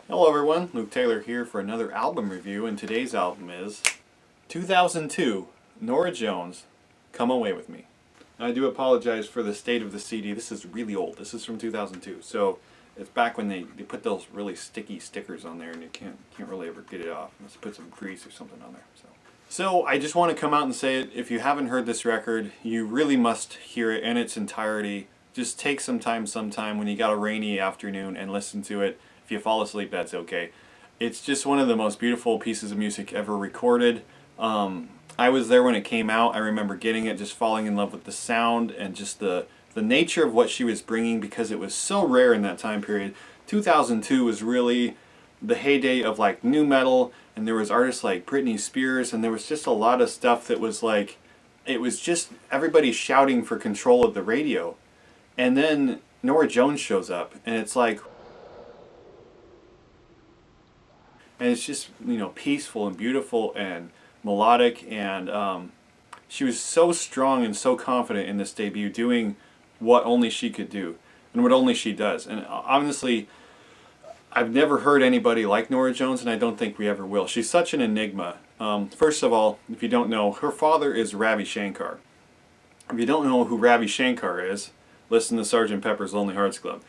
Hello everyone, Luke Taylor here for another album review, and today's album is 2002, Norah Jones, Come Away With Me. I do apologize for the state of the CD. This is really old. This is from 2002, so it's back when they put those really sticky stickers on there and you can't really ever get it off. Let's put some grease or something on there. So I just want to come out and say it. If you haven't heard this record, you really must hear it in its entirety. Just take some time sometime when you got a rainy afternoon and listen to it. If you fall asleep, that's okay. It's just one of the most beautiful pieces of music ever recorded. I was there when it came out. I remember getting it, just falling in love with the sound and just the nature of what she was bringing, because it was so rare in that time period. 2002 was really the heyday of like new metal, and there was artists like Britney Spears, and there was just a lot of stuff that was like, it was just everybody shouting for control of the radio. And then Norah Jones shows up, and it's like, and it's just, you know, peaceful and beautiful and melodic, and she was so strong and so confident in this debut, doing what only she could do and what only she does. And honestly, I've never heard anybody like Norah Jones, and I don't think we ever will. She's such an enigma. First of all, if you don't know, her father is Ravi Shankar. If you don't know who Ravi Shankar is, listen to Sgt. Pepper's Lonely Hearts Club.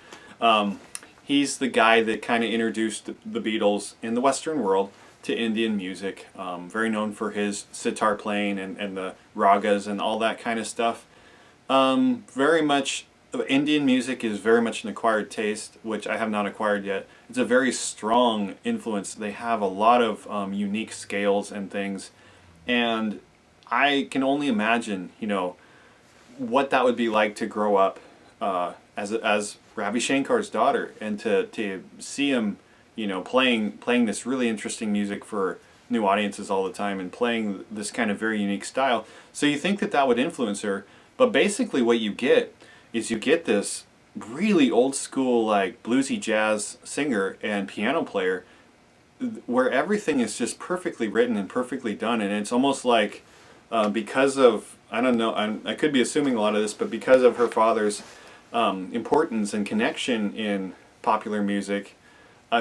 He's the guy that kind of introduced the Beatles in the Western world to Indian music. Very known for his sitar playing and the ragas and all that kind of stuff. Very much, Indian music is very much an acquired taste, which I have not acquired yet. It's a very strong influence. They have a lot of unique scales and things. And I can only imagine, you know, what that would be like to grow up as Ravi Shankar's daughter, and to see him, you know, playing this really interesting music for new audiences all the time, and playing this kind of very unique style. So you think that that would influence her, but basically what you get is you get this really old school, like bluesy jazz singer and piano player, where everything is just perfectly written and perfectly done. And it's almost like because of, I don't know, I could be assuming a lot of this, but because of her father's importance and connection in popular music,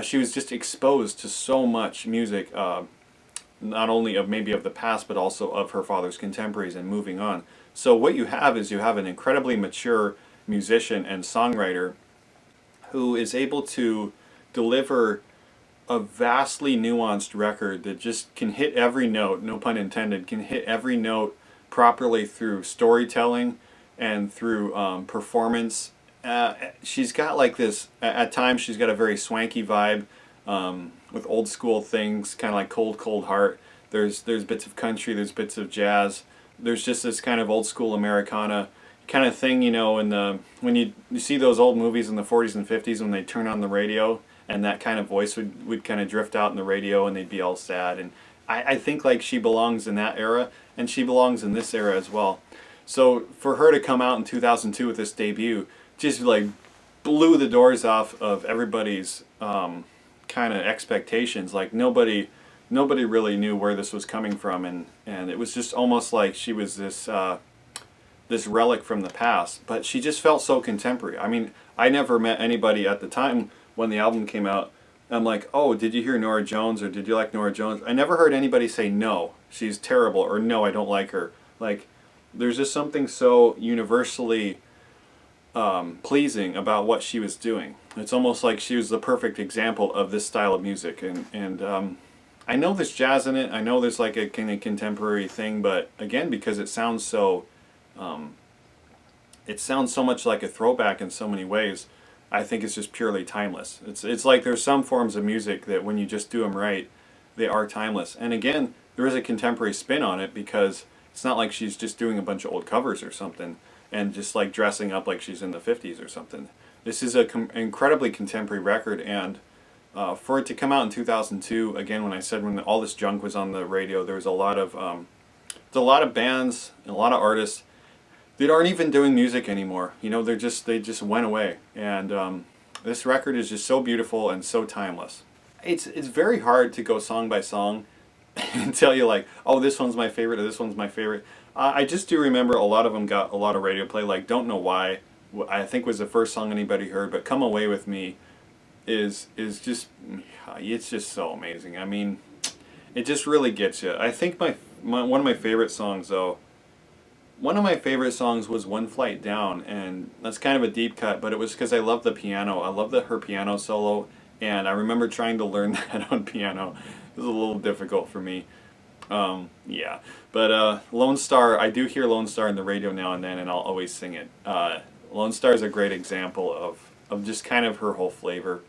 she was just exposed to so much music, not only of maybe of the past, but also of her father's contemporaries and moving on. So what you have is you have an incredibly mature musician and songwriter who is able to deliver a vastly nuanced record that just can hit every note, no pun intended, can hit every note properly through storytelling and through performance. She's got like this, at times she's got a very swanky vibe with old school things, kind of like Cold Cold Heart. There's bits of country, there's bits of jazz. There's just this kind of old school Americana kind of thing, you know, when you see those old movies in the 40s and 50s when they turn on the radio, and that kind of voice would kind of drift out in the radio and they'd be all sad. And I think like she belongs in that era, and she belongs in this era as well. So for her to come out in 2002 with this debut just like blew the doors off of everybody's kind of expectations. Like nobody really knew where this was coming from, and it was just almost like she was this this relic from the past, but she just felt so contemporary. I mean, I never met anybody at the time when the album came out. I'm like, oh, did you hear Norah Jones, or did you like Norah Jones? I never heard anybody say, no, she's terrible, or no, I don't like her. Like, there's just something so universally pleasing about what she was doing. It's almost like she was the perfect example of this style of music. And I know there's jazz in it, I know there's like a kind of contemporary thing, but again, because it sounds so much like a throwback in so many ways, I think it's just purely timeless. It's like there's some forms of music that when you just do them right, they are timeless. And again, there is a contemporary spin on it, because it's not like she's just doing a bunch of old covers or something and just like dressing up like she's in the 50s or something. This is an incredibly contemporary record, and for it to come out in 2002, again, when I said when all this junk was on the radio, there was a lot of bands and a lot of artists that aren't even doing music anymore. You know, they just went away. And this record is just so beautiful and so timeless. It's very hard to go song by song and tell you like, oh, this one's my favorite or this one's my favorite. I just do remember a lot of them got a lot of radio play. Like Don't Know Why, I think was the first song anybody heard, but Come Away With Me is just, it's just so amazing. I mean, it just really gets you. I think my one of my favorite songs though, one of my favorite songs was One Flight Down, and that's kind of a deep cut, but it was because I love the piano. I love her piano solo, and I remember trying to learn that on piano. It was a little difficult for me. Yeah, but Lone Star, I do hear Lone Star in the radio now and then, and I'll always sing it. Lone Star is a great example of just kind of her whole flavor.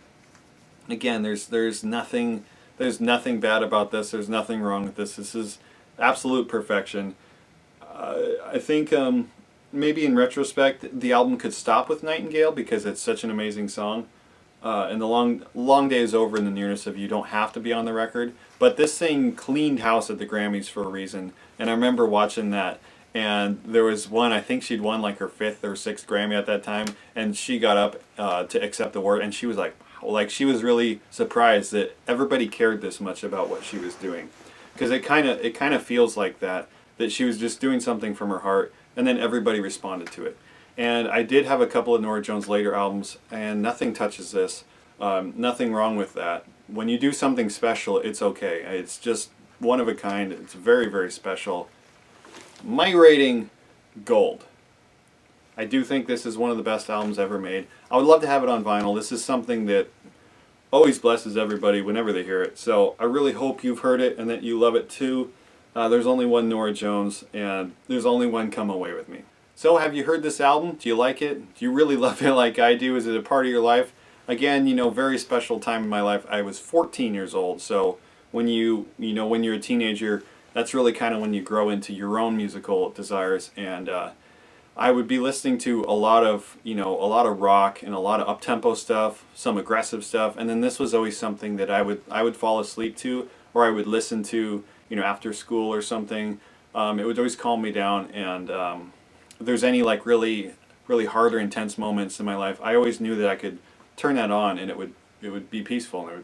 Again, there's nothing bad about this. There's nothing wrong with this. This is absolute perfection. I think maybe in retrospect, the album could stop with Nightingale because it's such an amazing song. And the long day is over in the nearness of you don't have to be on the record. But this thing cleaned house at the Grammys for a reason. And I remember watching that. And there was one, I think she'd won like her 5th or 6th Grammy at that time. And she got up to accept the award. And she was like she was really surprised that everybody cared this much about what she was doing. Because it kind of feels like that she was just doing something from her heart. And then everybody responded to it. And I did have a couple of Norah Jones later albums, and nothing touches this. Nothing wrong with that. When you do something special, it's okay. It's just one of a kind. It's very, very special. My rating, gold. I do think this is one of the best albums ever made. I would love to have it on vinyl. This is something that always blesses everybody whenever they hear it. So I really hope you've heard it and that you love it too. There's only one Norah Jones, and there's only one Come Away With Me. So have you heard this album? Do you like it? Do you really love it like I do? Is it a part of your life? Again, very special time in my life. I was 14 years old, so when when you're a teenager, that's really kind of when you grow into your own musical desires. And I would be listening to a lot of rock and a lot of up-tempo stuff, some aggressive stuff, and then this was always something that I would fall asleep to, or I would listen to, after school or something. It would always calm me down, and if there's any like really hard or intense moments in my life, I always knew that I could turn that on and it would be peaceful, and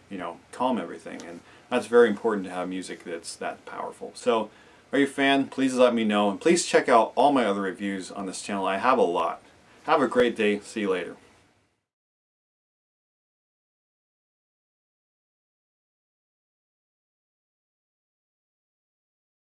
it would calm everything. And that's very important to have music that's that powerful. So are you a fan? Please let me know, and please check out all my other reviews on this channel. I have a lot. Have a great day. See you later.